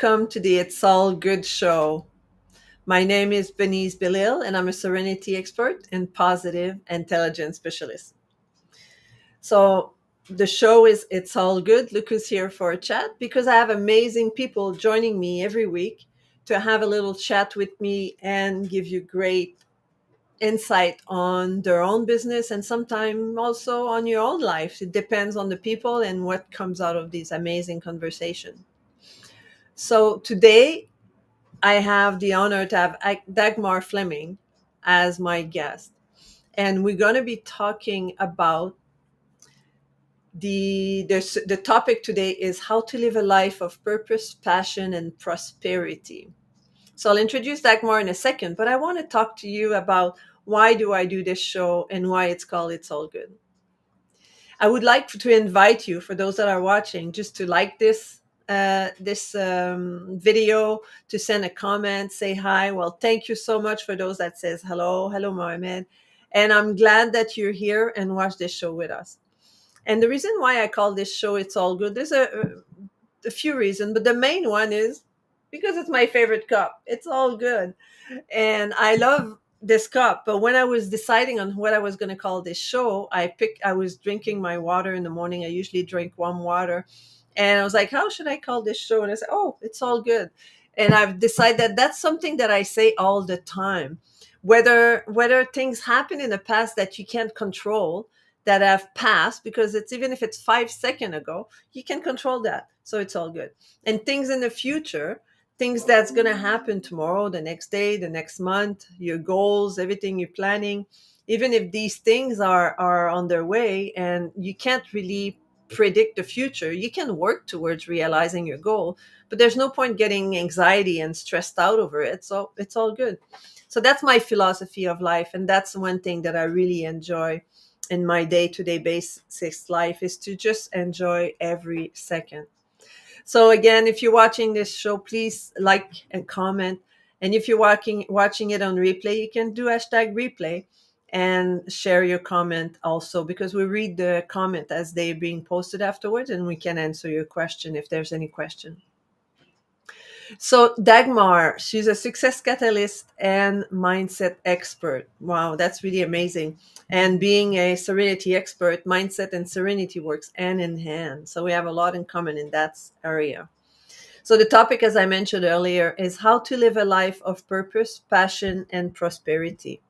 welcome to the It's All Good show. My name is Benise Belil, and I'm a serenity expert and positive intelligence specialist. So, the show is It's All Good. Look who's here for a chat because I have amazing people joining me every week to have a little chat with me and give you great insight on their own business and sometimes also on your own life. It depends on the people and what comes out of these amazing conversations. So, today I have the honor to have Dagmar Fleming as my guest. And we're going to be talking about the topic today is how to live a life of purpose, passion, and prosperity. So I'll introduce Dagmar in a second, but I want to talk to you about why do I do this show and why it's called It's All Good. I would like to invite you, for those that are watching, just to like this video, to send a comment, say hi. Well, thank you so much for those that says hello, Mohammed, and I'm glad that you're here and watch this show with us. And the reason why I call this show "It's All Good" there's a few reasons, but the main one is because it's my favorite cup. It's all good, and I love this cup. But when I was deciding on what I was going to call this show, I was drinking my water in the morning. I usually drink warm water, and I was like, how should I call this show? And I said, oh, it's all good. And I've decided that that's something that I say all the time, whether things happen in the past that you can't control, that have passed, because it's even if it's 5 seconds ago, you can control that, so it's all good. And things in the future, things that's going to happen tomorrow, the next day, the next month, your goals, everything you're planning, even if these things are on their way and you can't really predict the future, you can work towards realizing your goal, but there's no point getting anxiety and stressed out over it, so it's all good. So that's my philosophy of life, and that's one thing that I really enjoy in my day-to-day basis life, is to just enjoy every second. So again, if you're watching this show, please like and comment. And if you're watching it on replay, you can do hashtag replay and share your comment also, because we read the comment as they're being posted afterwards, and we can answer your question if there's any question. So Dagmar, she's a success catalyst and mindset expert. Wow, that's really amazing. And being a serenity expert, mindset and serenity works hand in hand. So we have a lot in common in that area. So the topic, as I mentioned earlier, is how to live a life of purpose, passion, and prosperity.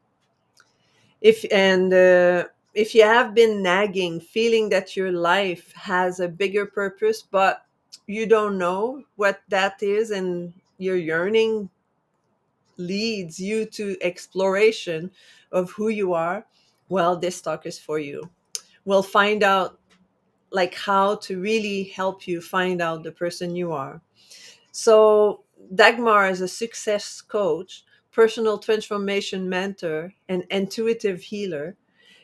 If you have been nagging, feeling that your life has a bigger purpose, but you don't know what that is, and your yearning leads you to exploration of who you are, well, this talk is for you. We'll find out like how to really help you find out the person you are. So Dagmar is a success coach, personal transformation mentor, and intuitive healer.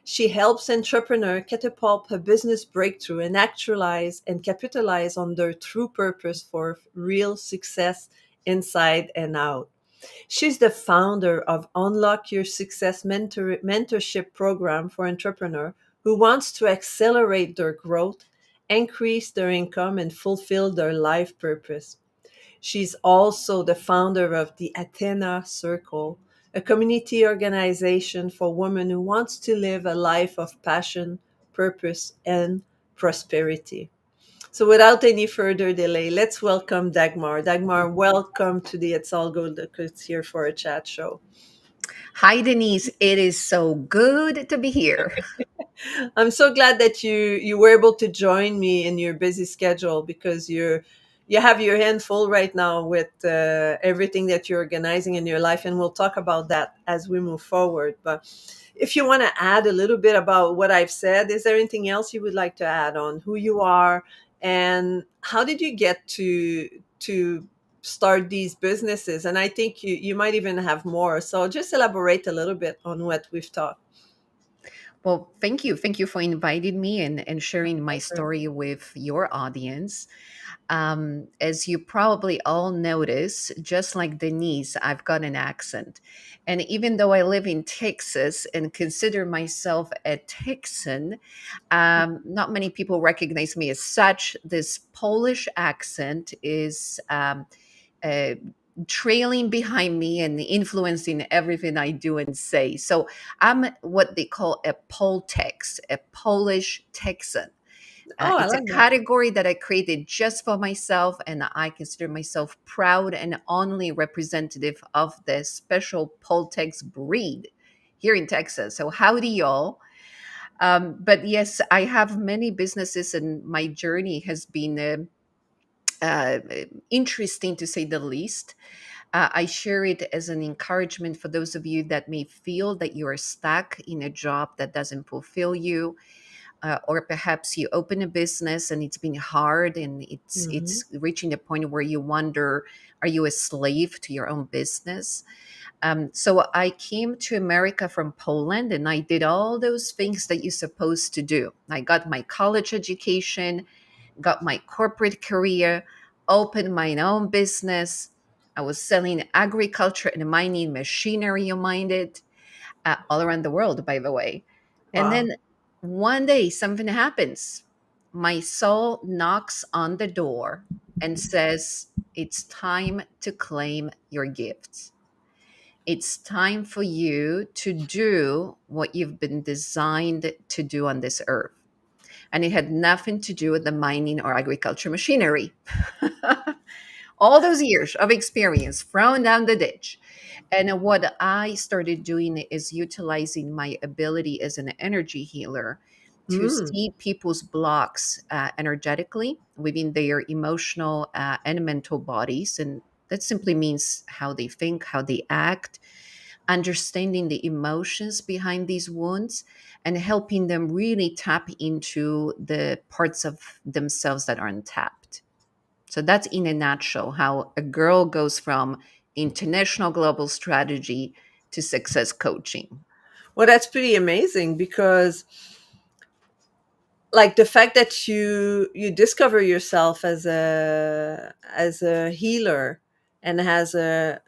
She helps entrepreneurs catapult a business breakthrough and actualize and capitalize on their true purpose for real success inside and out. She's the founder of Unlock Your Success mentorship program for entrepreneurs who wants to accelerate their growth, increase their income, and fulfill their life purpose. She's also the founder of the Athena Circle, a community organization for women who wants to live a life of passion, purpose, and prosperity. So without any further delay, let's welcome Dagmar. Dagmar, welcome to the It's All Good It's Here for a Chat show. Hi, Denise. It is so good to be here. I'm so glad that you were able to join me in your busy schedule, because you have your hand full right now with everything that you're organizing in your life, and we'll talk about that as we move forward. But if you want to add a little bit about what I've said, is there anything else you would like to add on who you are and how did you get to start these businesses? And I think you might even have more. So just elaborate a little bit on what we've talked. Well, thank you. Thank you for inviting me and sharing my Pleasure. story with your audience. As you probably all notice, just like Denise, I've got an accent. And even though I live in Texas and consider myself a Texan, not many people recognize me as such. This Polish accent is uh, trailing behind me and influencing everything I do and say. So I'm what they call a Poltex, a Polish Texan. Oh, I It's a like that. category that I created just for myself, and I consider myself proud and only representative of the special Poltex breed here in Texas. So, howdy, y'all. But yes, I have many businesses, and my journey has been uh, interesting to say the least. I share it as an encouragement for those of you that may feel that you are stuck in a job that doesn't fulfill you, or perhaps you open a business and it's been hard and Hmm. it's reaching a point where you wonder, are you a slave to your own business? So I came to America from Poland, and I did all those things that you're supposed to do. I got my college education, got my corporate career, opened my own business. I was selling agriculture and mining machinery, you mind it, all around the world, by the way. And Wow. then one day something happens. My soul knocks on the door and says, it's time to claim your gifts. It's time for you to do what you've been designed to do on this earth. And it had nothing to do with the mining or agriculture machinery. All those years of experience thrown down the ditch. And what I started doing is utilizing my ability as an energy healer to Mm. see people's blocks energetically within their emotional and mental bodies. And that simply means how they think, how they act, understanding the emotions behind these wounds, and helping them really tap into the parts of themselves that are untapped. So that's in a nutshell how a girl goes from international global strategy to success coaching. Well, that's pretty amazing because like the fact that you discover yourself as a healer and as a,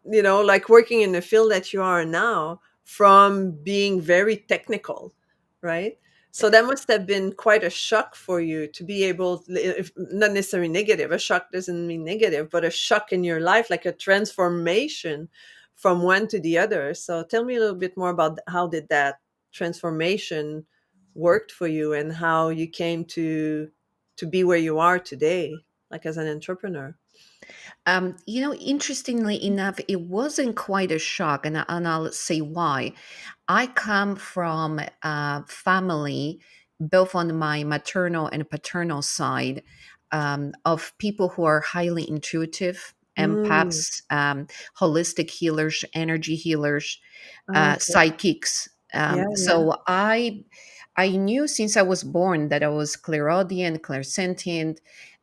like working in the field that you are now from being very technical, right? So that must have been quite a shock for you to be able, if not necessarily negative, a shock doesn't mean negative, but a shock in your life, like a transformation from one to the other. So tell me a little bit more about how did that transformation worked for you and how you came to be where you are today, like as an entrepreneur. Interestingly enough, it wasn't quite a shock, and I'll say why. I come from a family, both on my maternal and paternal side, of people who are highly intuitive, Mm, empaths, holistic healers, energy healers, okay. psychics. Yeah, yeah. So I knew since I was born that I was clairaudient, clairsentient,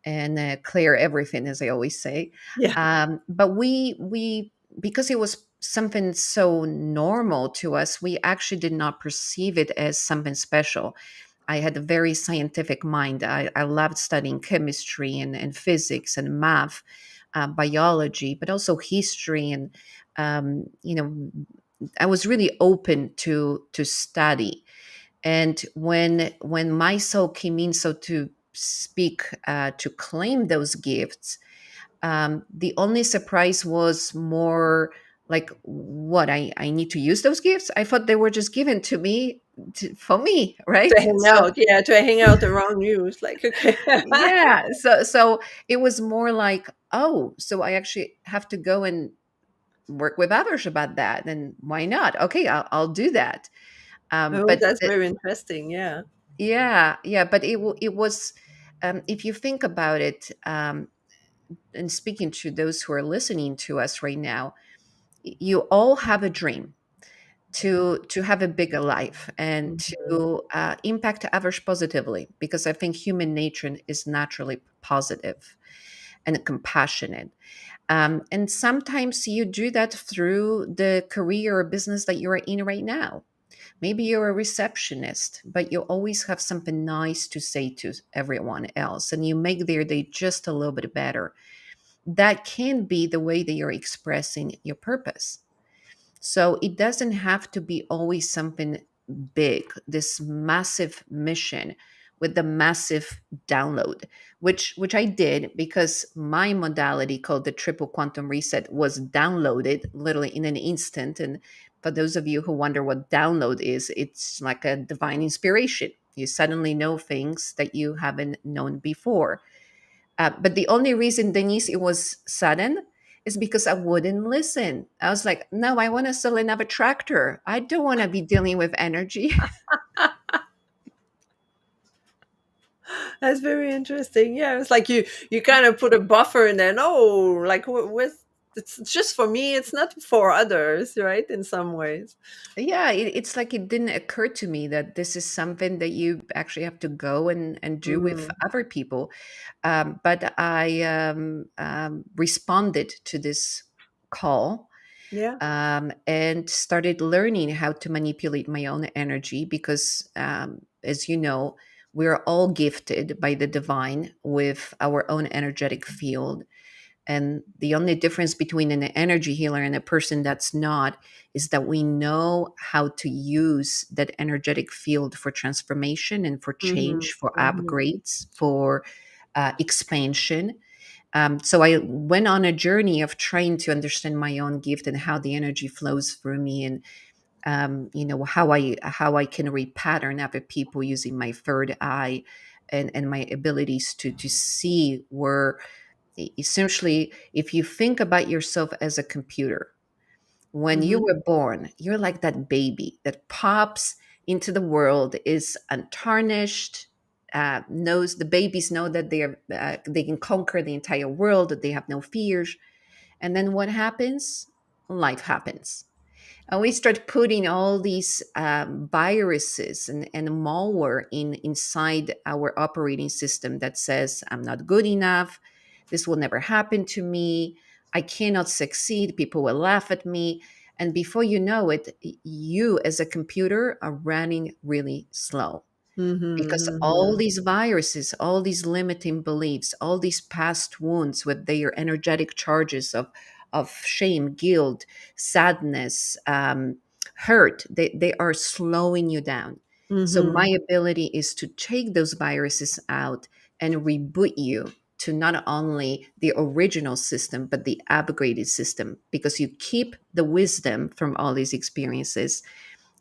and clear everything, as I always say. Yeah. But we because it was something so normal to us, we actually did not perceive it as something special. I had a very scientific mind. I loved studying chemistry and physics and math, biology, but also history and I was really open to study. And when my soul came in, so to speak, to claim those gifts, the only surprise was more like, what, I need to use those gifts? I thought they were just given to me for me, To right? hang So out, yeah, to hang out around you. It's like, okay. yeah, so it was more like, oh, so I actually have to go and work with others about that, and why not? Okay, I'll do that. Oh, But that's very interesting. Yeah. yeah, but it was, if you think about it, and speaking to those who are listening to us right now, you all have a dream to have a bigger life and Mhm. to impact others positively, because I think human nature is naturally positive and compassionate. And sometimes you do that through the career or business that you're in right now. Maybe you're a receptionist, but you always have something nice to say to everyone else, and you make their day just a little bit better. That can be the way that you're expressing your purpose. So it doesn't have to be always something big, this massive mission. with the massive download, which I did because my modality called the triple quantum reset was downloaded literally in an instant. And for those of you who wonder what download is, it's like a divine inspiration. You suddenly know things that you haven't known before. But the only reason, Denise, it was sudden is because I wouldn't listen. I was like, no, I want to sell another tractor. I don't want to be dealing with energy. That's very interesting. Yeah, it's like you kind of put a buffer in there. No, like with it's just for me. It's not for others, right? In some ways. Yeah, it's like it didn't occur to me that this is something that you actually have to go and do with Mm, other people. But I responded to this call yeah. and started learning how to manipulate my own energy because, as you know, we're all gifted by the divine with our own energetic field. And the only difference between an energy healer and a person that's not is that we know how to use that energetic field for transformation and for Mm-hmm, change, for mm-hmm, upgrades, for expansion. So I went on a journey of trying to understand my own gift and how the energy flows through me, and how I can repattern other people using my third eye and my abilities to see where essentially, if you think about yourself as a computer, when you mm-hmm, were born, you're like that baby that pops into the world, is untarnished. Knows the babies know that they can conquer the entire world, that they have no fears. And then what happens? Life happens, and we start putting all these viruses and malware inside our operating system that says, I'm not good enough. This will never happen to me. I cannot succeed. People will laugh at me. And before you know it, you as a computer are running really slow because all mm-hmm, these viruses, all these limiting beliefs, all these past wounds with their energetic charges of shame, guilt, sadness, hurt, they are slowing you down. So my mm-hmm, ability is to take those viruses out and reboot you to not only the original system but the upgraded system, because you keep the wisdom from all these experiences.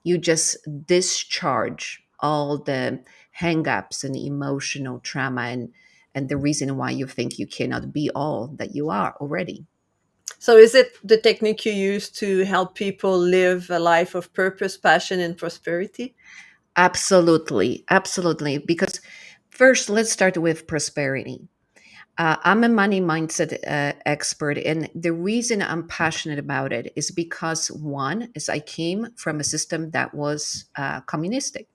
You just discharge all the hangups and emotional trauma and the reason why you think you cannot be all that you are already. So, is it the technique you use to help people live a life of purpose, passion, and prosperity? Absolutely, absolutely. Because first, let's start with prosperity. I'm a money mindset expert, and the reason I'm passionate about it is because one is I came from a system that was communistic.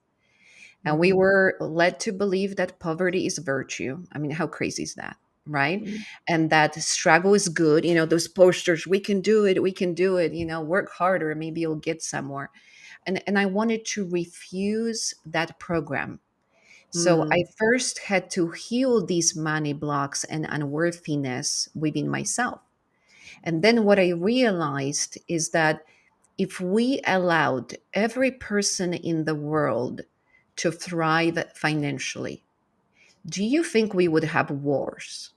And we Mm-hmm, were led to believe that poverty is virtue. I mean, how crazy is that? Right. And that struggle is good. Those posters, we can do it, work harder, maybe you'll get somewhere. And I wanted to refuse that program. So I mm-hmm, first had to heal these money blocks and unworthiness within myself. And then what I realized is that if we allowed every person in the world to thrive financially, do you think we would have wars?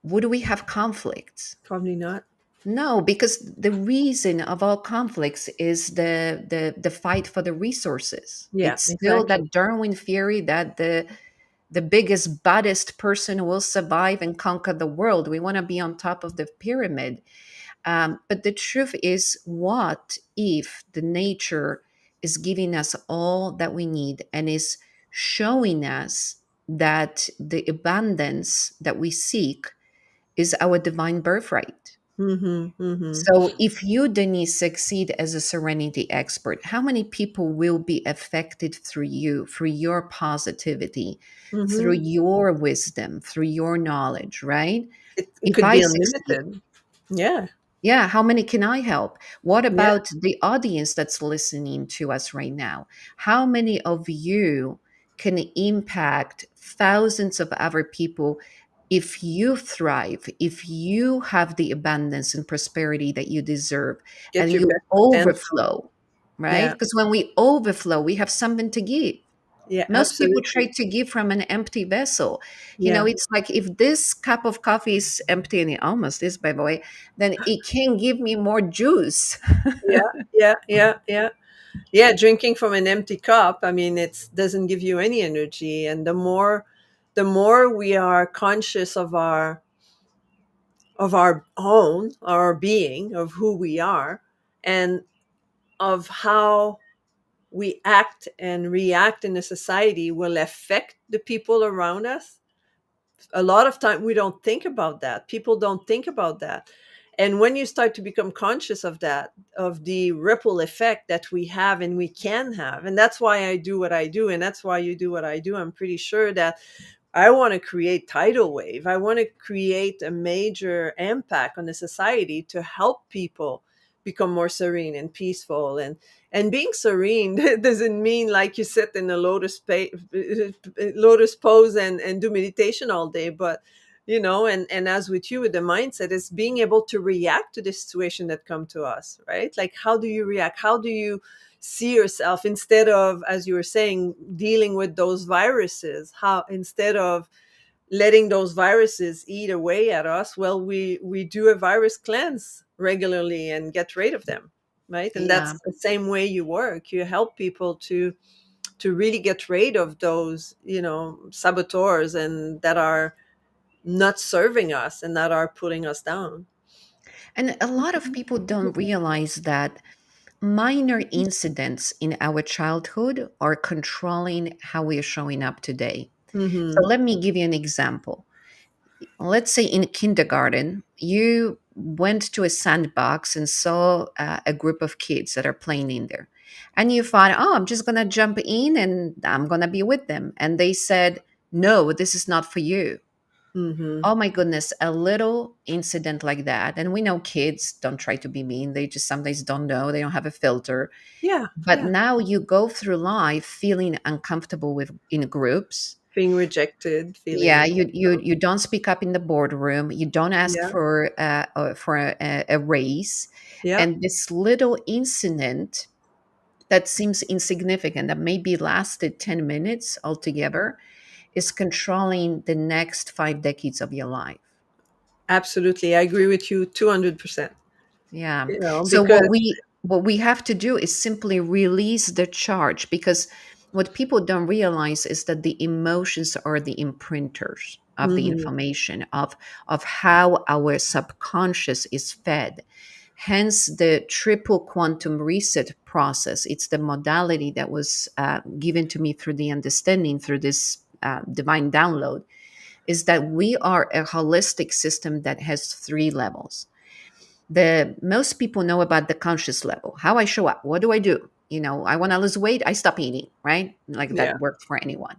Would we have conflicts? probably not. No, because the reason of all conflicts is the fight for the resources. Yeah, It's still exactly. that Darwin theory that the biggest, baddest person will survive and conquer the world. We want to be on top of the pyramid. But the truth is, what if the nature is giving us all that we need and is showing us that the abundance that we seek is our divine birthright? Mm-hmm, mm-hmm, So, if you, Denise, succeed as a serenity expert, how many people will be affected through you, through your positivity, through mm-hmm. your wisdom, through your knowledge, right? It If could I be succeed, unlimited. Yeah, yeah, how many can I help? What yeah. about the audience that's listening to us right now? How many of you can impact thousands of other people if you thrive, if you have the abundance and prosperity that you deserve Get and your you best potential. overflow, right? Yeah. Because when we overflow, we have something to give. Yeah, Most people try absolutely. to give from an empty vessel. Yeah, It's like if this cup of coffee is empty, and it almost is, by the way, then it can give me more juice. yeah, yeah, yeah, yeah. Yeah, drinking from an empty cup, I mean, it doesn't give you any energy. And the more we are conscious of our own, our being, of who we are, and of how we act and react in a society will affect the people around us. A lot of time we don't think about that. People don't think about that. And when you start to become conscious of that, of the ripple effect that we have and we can have, and that's why I do what I do, and that's why you do what I do, I'm pretty sure that I want to create tidal wave. I want to create a major impact on the society to help people become more serene and peaceful. And being serene doesn't mean like you sit in a lotus pose and do meditation all day, but and as with you with the mindset is being able to react to the situation that come to us, right? Like, how do you react? How do you see yourself, instead of, as you were saying, dealing with those viruses? How, instead of letting those viruses eat away at us, well, we do a virus cleanse regularly and get rid of them, right? And Yeah. that's the same way you work. You help people to really get rid of those saboteurs, and that are not serving us and that are putting us down. And a lot of people don't realize that minor incidents in our childhood are controlling how we are showing up today. So Mm-hmm. let me give you an example. Let's say in kindergarten, you went to a sandbox and saw a group of kids that are playing in there. And you thought, oh, I'm just going to jump in and I'm going to be with them. And they said, no, this is not for you. Mm-hmm. Oh my goodness, a little incident like that. And we know kids don't try to be mean. They just sometimes don't know. They don't have a filter. Yeah, But yeah. now you go through life feeling uncomfortable with in groups. Feeling rejected, Yeah, feeling. you don't speak up in the boardroom. You don't ask Yeah, for a raise, yeah. and this little incident that seems insignificant, that maybe lasted 10 minutes altogether, is controlling the next 5 decades of your life. Absolutely, I agree with you 200%. Yeah. So Because. what we have to do is simply release the charge, because what people don't realize is that the emotions are the imprinters of the Mhm. information of how our subconscious is fed. Hence the triple quantum reset process. It's the modality that was given to me through the understanding, through this divine download, is that we are a holistic system that has 3 levels. The most people know about the conscious level, how I show up, what do I do, I want to lose weight, I stop eating, right? Like Yeah. that worked for anyone.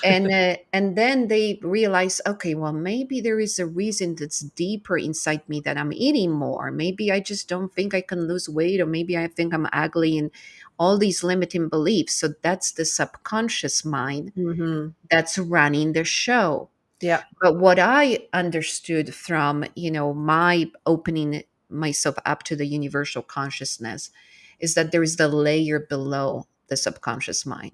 And then they realize, okay, well, maybe there is a reason that's deeper inside me that I'm eating more. Maybe I just don't think I can lose weight, or maybe I think I'm ugly, and all these limiting beliefs. So that's the subconscious mind Mhm. that's running the show. Yeah. But what I understood from, my opening myself up to the universal consciousness, is that there is the layer below the subconscious mind.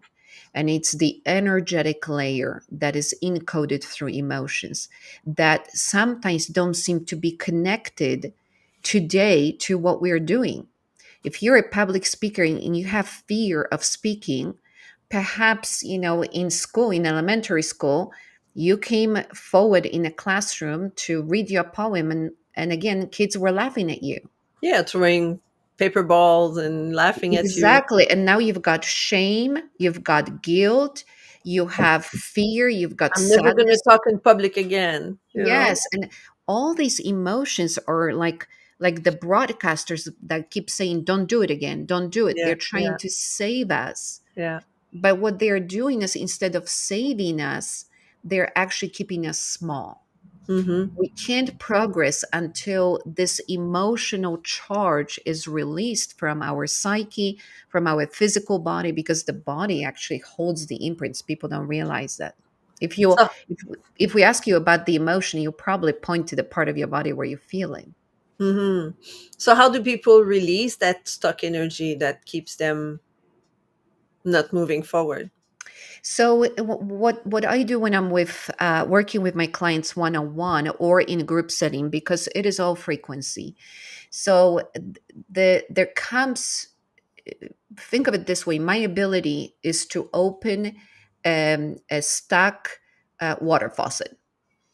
And it's the energetic layer that is encoded through emotions that sometimes don't seem to be connected today to what we're doing. If you're a public speaker and you have fear of speaking, perhaps, in school, in elementary school, you came forward in a classroom to read your poem, and again, kids were laughing at you. Yeah, throwing paper balls and laughing at you. Exactly. And now you've got shame, you've got guilt, you have fear, you've got I'm never going to sadness. talk in public again. Yes, and all these emotions are like the broadcasters that keep saying, don't do it again, don't do it. Yeah, They're trying yeah, to save us. yeah. But what they're doing is, instead of saving us, they're actually keeping us small. Mhm. We can't progress until this emotional charge is released from our psyche, from our physical body, because the body actually holds the imprints. People don't realize that. If you So. if, if we ask you about the emotion, you'll probably point to the part of your body where you feel it. Mhm. So how do people release that stuck energy that keeps them not moving forward? So what I do when I'm with working with my clients one on one or in a group setting, because it is all frequency. So there comes, think of it this way: my ability is to open a stuck water faucet.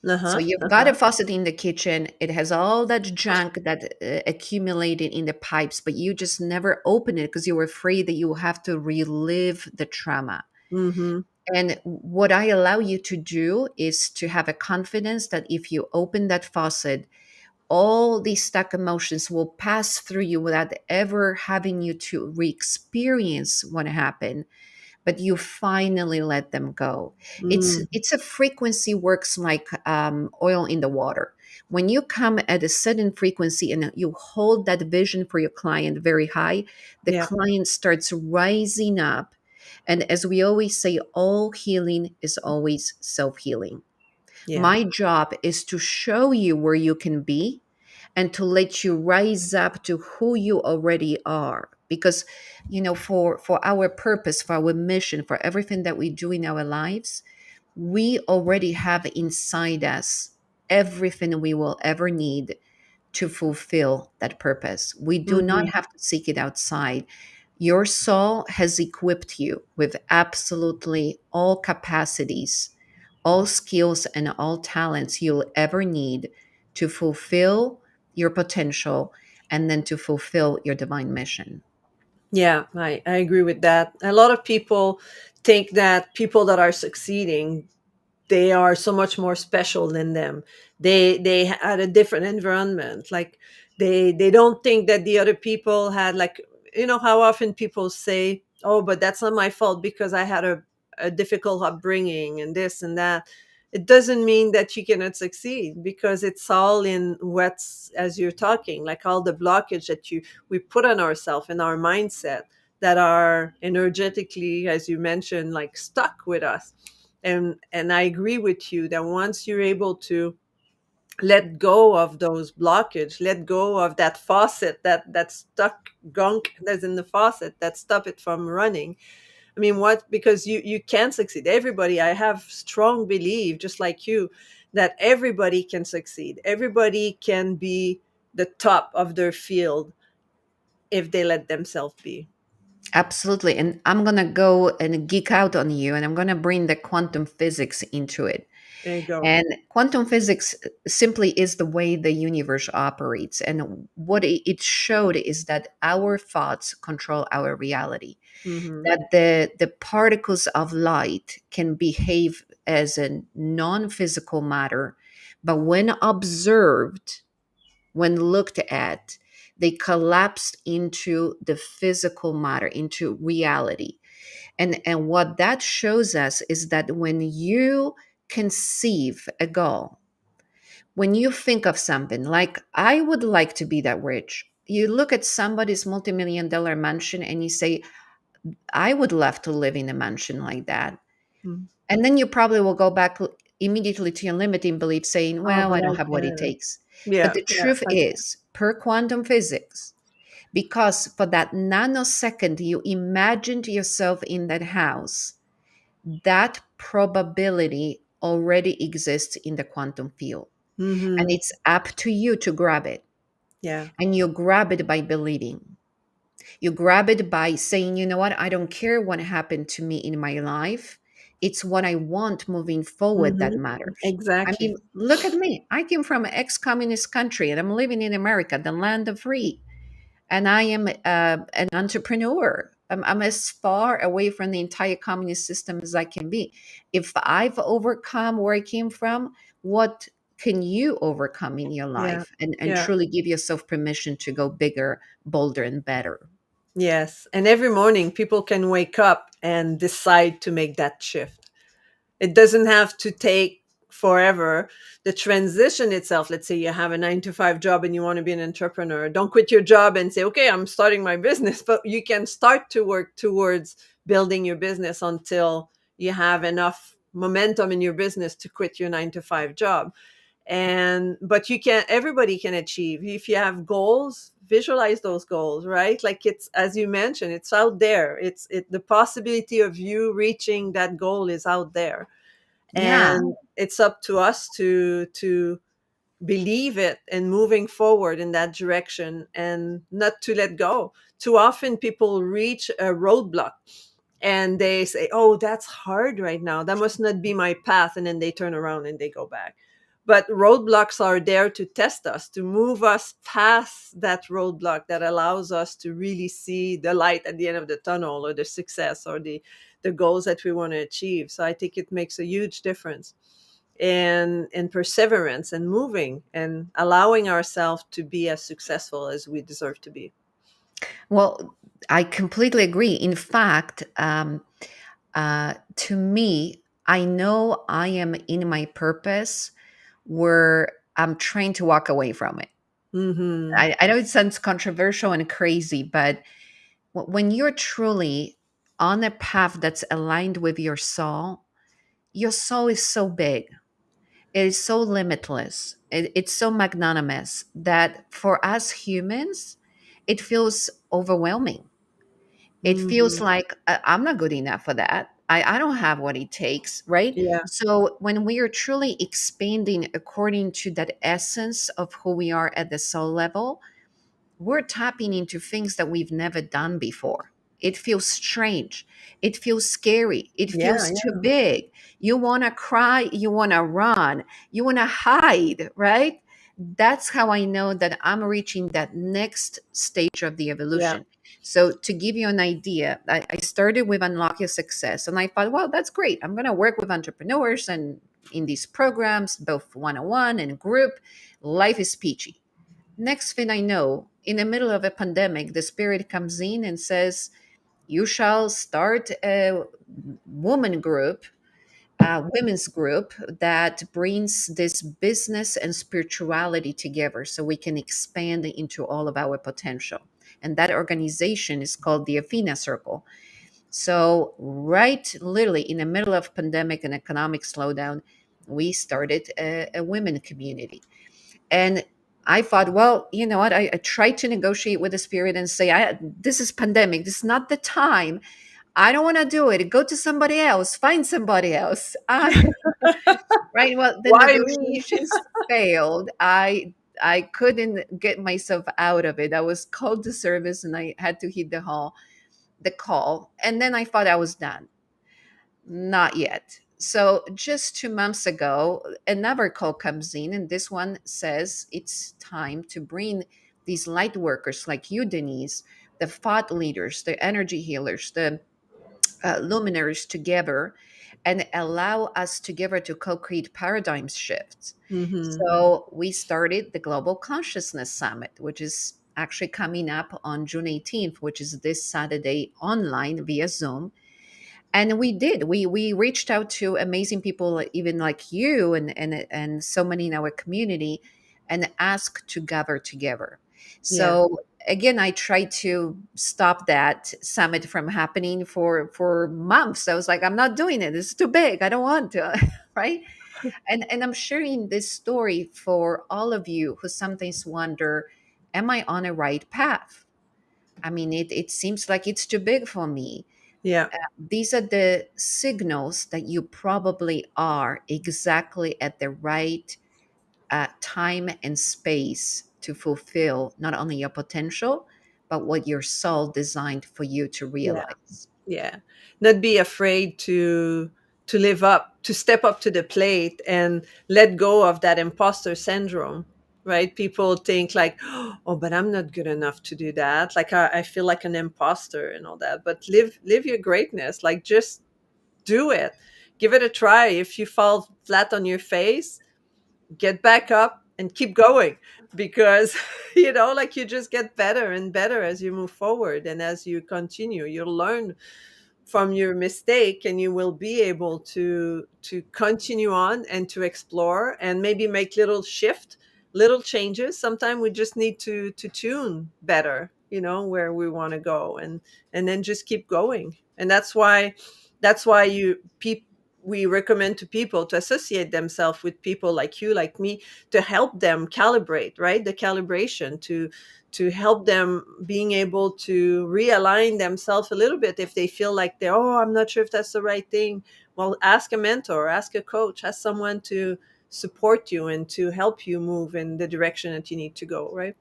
So Uh-huh. you've got a Uh-huh. faucet in the kitchen. It has all that junk that accumulated in the pipes, but you just never open it because you're afraid that you will have to relive the trauma. Mm-hmm. And what I allow you to do is to have a confidence that if you open that faucet, all these stuck emotions will pass through you without ever having you to re-experience what happened, but you finally let them go. Mm. It's a frequency, works like oil in the water. When you come at a certain frequency and you hold that vision for your client very high, the Yeah. client starts rising up. And as we always say, all healing is always self-healing. Yeah. My job is to show you where you can be and to let you rise up to who you already are, because for our purpose, for our mission, for everything that we do in our lives, we already have inside us everything we will ever need to fulfill that purpose. We do not Mm-hmm. have to seek it outside. Your soul has equipped you with absolutely all capacities, all skills, and all talents you'll ever need to fulfill your potential and then to fulfill your divine mission. Yeah, I agree with that. A lot of people think that people that are succeeding, they are so much more special than them. They had a different environment. Like they don't think that the other people had, like, how often people say, oh, but that's not my fault because I had a difficult upbringing and this and that. It doesn't mean that you cannot succeed, because it's all in what's, as you're talking, like all the blockage that we put on ourselves and our mindset, that are energetically, as you mentioned, like stuck with us. And I agree with you that once you're able to let go of those blockage, let go of that faucet, that stuck gunk that's in the faucet that stop it from running. I mean, what? Because you can succeed. Everybody, I have strong belief, just like you, that everybody can succeed. Everybody can be the top of their field if they let themselves be. Absolutely. And I'm going to go and geek out on you, and I'm going to bring the quantum physics into it. There you go. And quantum physics simply is the way the universe operates. And what it showed is that our thoughts control our reality, Mm-hmm. that the particles of light can behave as a non-physical matter, but when observed, when looked at, they collapse into the physical matter, into reality. And what that shows us is that when you conceive a goal, when you think of something like, I would like to be that rich, you look at somebody's multi-million dollar mansion and you say, I would love to live in a mansion like that. Mm. And then you probably will go back immediately to your limiting belief saying, Oh, well, but I don't I have what it can. takes. But Yeah, the yeah, truth is, per quantum physics, because for that nanosecond you imagined yourself in that house, that probability already exists in the quantum field. And mm-hmm. it's up to you to grab it. Yeah. And you grab it by believing. You grab it by saying, you know what, I don't care what happened to me in my life. It's what I want moving forward that Mm-hmm. matters. I mean, Exactly. look at me. I came from an ex communist country and I'm living in America, the land of free. And I am an entrepreneur. I'm as far away from the entire communist system as I can be. If I've overcome where I came from, what can you overcome in your Yeah. life and Yeah. truly give yourself permission to go bigger, bolder, and better? Yes. And every morning people can wake up and decide to make that shift. It doesn't have to take forever. The transition itself, let's say you have a 9 to 5 job and you want to be an entrepreneur, don't quit your job and say, okay, I'm starting my business. But you can start to work towards building your business until you have enough momentum in your business to quit your 9 to 5 job. And but you can, everybody can achieve if you have goals. visualize those goals, right? Like, it's, as you mentioned, it's out there. The possibility of you reaching that goal is out there, Yeah. and it's up to us to believe it and moving forward in that direction and not to let go. Too often people reach a roadblock and they say, "Oh, that's hard right now. That must not be my path." And then they turn around and they go back. But roadblocks are there to test us, to move us past that roadblock that allows us to really see the light at the end of the tunnel, or the success, or the goals that we want to achieve. So I think it makes a huge difference in perseverance and moving and allowing ourselves to be as successful as we deserve to be. Well, I completely agree. In fact, to me, I know I am in my purpose where I'm trying to walk away from it. Mm-hmm. I know it sounds controversial and crazy, but when you're truly on a path that's aligned with your soul is so big. It is so limitless. It's so magnanimous that for us humans, it feels overwhelming. It feels Mm-hmm. like I'm not good enough for that. I don't have what it takes, right? Yeah. So when we are truly expanding according to that essence of who we are at the soul level, we're tapping into things that we've never done before. It feels strange. It feels scary. It Yeah. feels too Yeah. big. You want to cry. You want to run. You want to hide, right? That's how I know that I'm reaching that next stage of the Yeah. evolution. So, to give you an idea, I started with Unlock Your Success, and I thought, well, that's great. I'm going to work with entrepreneurs and in these programs, both one on one and group. Life is peachy. Next thing I know, in the middle of a pandemic, the spirit comes in and says, "You shall start a woman group, a women's group that brings this business and spirituality together so we can expand into all of our potential." And that organization is called the Athena Circle. So, right literally in the middle of pandemic and economic slowdown, we started a women community. And I thought, well, you know what? I tried to negotiate with the spirit and say, this is pandemic. This is not the time. I don't want to do it. Go to somebody else. Find somebody else. Right. Well, the Why me? negotiations failed. I couldn't get myself out of it. I was called to service and I had to hit the call. And then I thought I was done. Not yet. So just 2 months ago, another call comes in, and this one says it's time to bring these light workers like you, Denise, the thought leaders, the energy healers, the luminaries together and allow us together to co-create paradigm shifts. Mm-hmm. So we started the Global Consciousness Summit, which is actually coming up on June 18th, which is this Saturday online via Zoom. And we did we reached out to amazing people even like you and so many in our community and asked to gather together. Yeah. So again, I tried to stop that summit from happening for months. I was like, I'm not doing it, it's too big, I don't want to. Right. And I'm sharing this story for all of you who sometimes wonder, am I on a right path? I mean, it seems like it's too big for me. Yeah. These are the signals that you probably are exactly at the right time and space to fulfill not only your potential, but what your soul designed for you to Yeah. realize. Yeah. Not be afraid to live up, to step up to the plate and let go of that imposter syndrome. Right? People think like, "Oh, but I'm not good enough to do that. Like, I feel like an imposter and all that." But live your greatness. Like, just do it. Give it a try. If you fall flat on your face, get back up and keep going, because like, you just get better and better as you move forward, and as you continue, you'll learn from your mistake, and you will be able to continue on and to explore and maybe make little changes. Sometimes we just need to tune better, where we want to go, and then just keep going. And that's why you people we recommend to people to associate themselves with people like you, like me, to help them calibrate, right? The calibration to help them being able to realign themselves a little bit if they feel like they're, oh, I'm not sure if that's the right thing. Well, ask a mentor, ask a coach, ask someone to support you and to help you move in the direction that you need to go, right?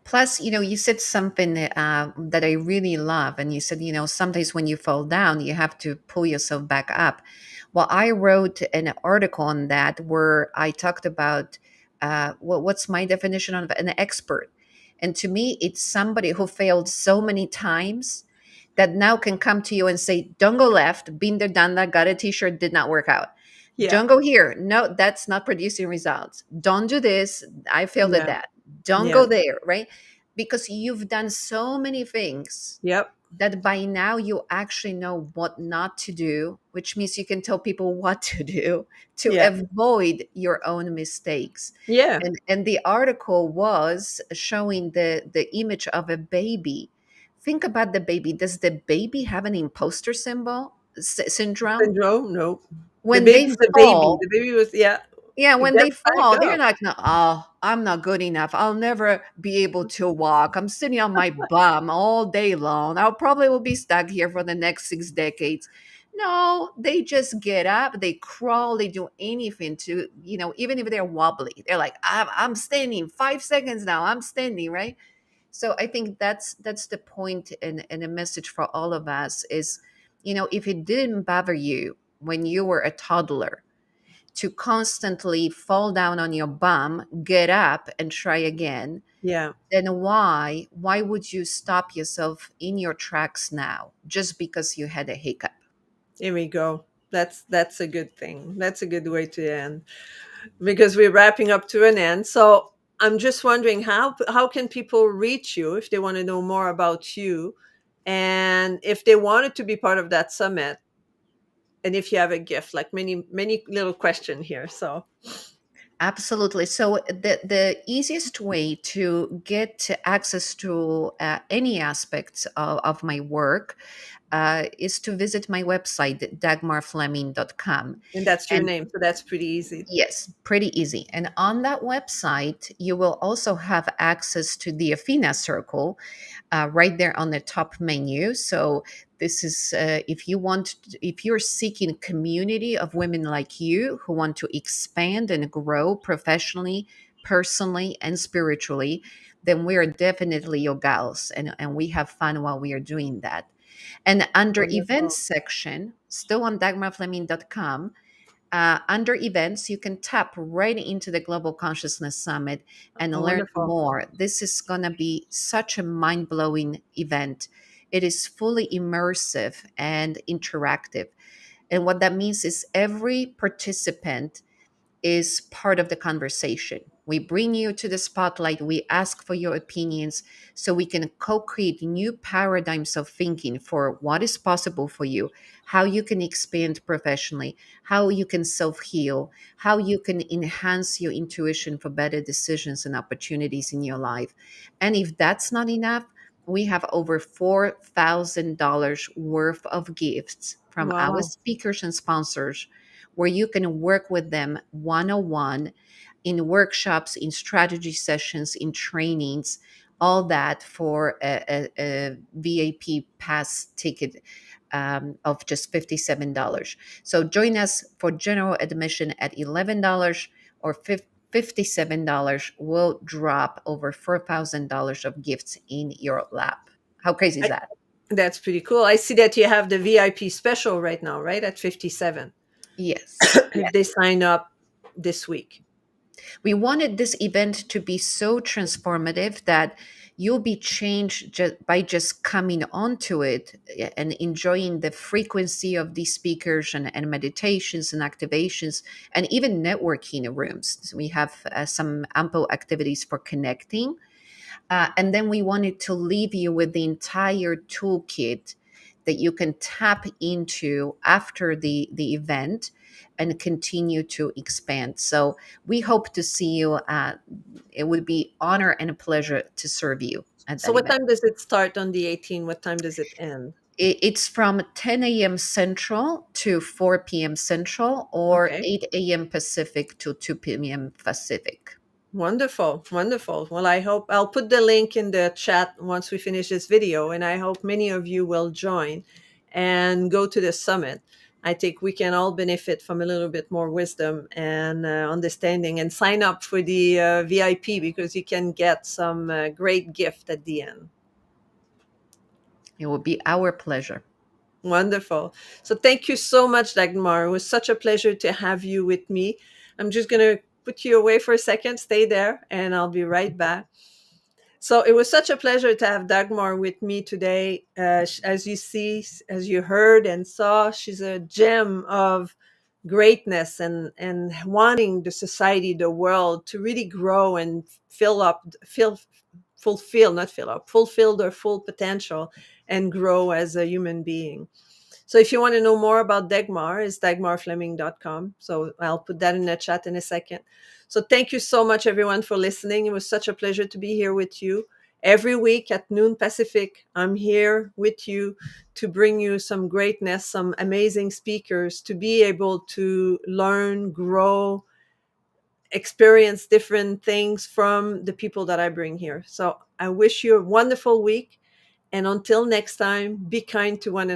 Plus, you said something that I really love. And you said, sometimes when you fall down, you have to pull yourself back up. Well, I wrote an article on that where I talked about what's my definition of an expert. And to me, it's somebody who failed so many times that now can come to you and say, don't go left, been there, done that, got a t shirt, did not work out. Yeah. Don't go here. No, that's not producing results. Don't do this. I failed at Yeah. that. Don't Yeah. go there, right? Because you've done so many things Yep. that by now you actually know what not to do, which means you can tell people what to do to Yeah. avoid your own mistakes. Yeah. And the article was showing the image of a baby. Think about the baby. Does the baby have an imposter syndrome? Syndrome, no. The When they baby's a baby. fall, The baby was, yeah. yeah, Get when they back fall, they're up. like, no, oh, I'm not good enough. I'll never be able to walk. I'm sitting on my bum all day long. I'll probably will be stuck here for the next 6 decades. No, they just get up, they crawl, they do anything to, even if they're wobbly, they're like, I'm standing 5 seconds now. I'm standing, right? So I think that's the point and a message for all of us is, if it didn't bother you when you were a toddler, to constantly fall down on your bum, get up and try again, Yeah. then why would you stop yourself in your tracks now just because you had a hiccup? Here we go. That's a good thing. That's a good way to end because we're wrapping up to an end. So I'm just wondering how can people reach you if they want to know more about you, and if they wanted to be part of that summit, and if you have a gift, like many little question here. So Absolutely. So the easiest way to get access to any aspects of my work is to visit my website, dagmarfleming.com. and that's your And name, so that's pretty easy. yes, pretty easy. And on that website, you will also have access to the Athena Circle right there on the top menu. So this is if you're seeking a community of women like you who want to expand and grow professionally, personally, and spiritually, then we are definitely your gals, and we have fun while we are doing that. And under events Wonderful. section, still on dagmarfleming.com, under events, you can tap right into the Global Consciousness Summit and Oh, learn wonderful. more. This is going to be such a mind blowing event. It is fully immersive and interactive. And what that means is every participant is part of the conversation. We bring you to the spotlight, we ask for your opinions so we can co create new paradigms of thinking for what is possible for you, how you can expand professionally, how you can self heal, how you can enhance your intuition for better decisions and opportunities in your life. And if that's not enough, we have over $4,000 worth of gifts from our Wow. speakers and sponsors where you can work with them one on one in workshops, in strategy sessions, in trainings, all that for a VIP pass ticket of just $57. So join us for general admission at $11 or $57 will drop over $4,000 of gifts in your lap. How crazy is I, that? that's pretty cool. I see that you have the VIP special right now, right, at 57. Yes. If they sign up this week. We wanted this event to be so transformative that you'll be changed by just coming onto it and enjoying the frequency of these speakers and meditations and activations and even networking rooms. So we have some ample activities for connecting, and then we wanted to leave you with the entire toolkit that you can tap into after the event and continue to expand. So we hope to see you. It would be honor and a pleasure to serve you at So that what event. time does it start on the 18th? What time does it end? It's from 10 a.m. Central to 4 p.m. Central, or Okay. 8 a.m. Pacific to 2 p.m. Pacific. Wonderful, wonderful. Well, I hope I'll put the link in the chat once we finish this video, and I hope many of you will join and go to the summit. I think we can all benefit from a little bit more wisdom and understanding, and sign up for the VIP, because you can get some great gift at the end. It will be our pleasure. Wonderful. So thank you so much, Dagmar. It was such a pleasure to have you with me. I'm just going to put you away for a second. Stay there, and I'll be right back. So it was such a pleasure to have Dagmar with me today. As you see, as you heard and saw, she's a gem of greatness, and wanting the society, the world to really grow and fulfill their full potential and grow as a human being. So if you want to know more about Dagmar, it's dagmarfleming.com. So I'll put that in the chat in a second. So thank you so much, everyone, for listening. It was such a pleasure to be here with you. Every week at noon Pacific, I'm here with you to bring you some greatness, some amazing speakers, to be able to learn, grow, experience different things from the people that I bring here. So I wish you a wonderful week. And until next time, be kind to one another.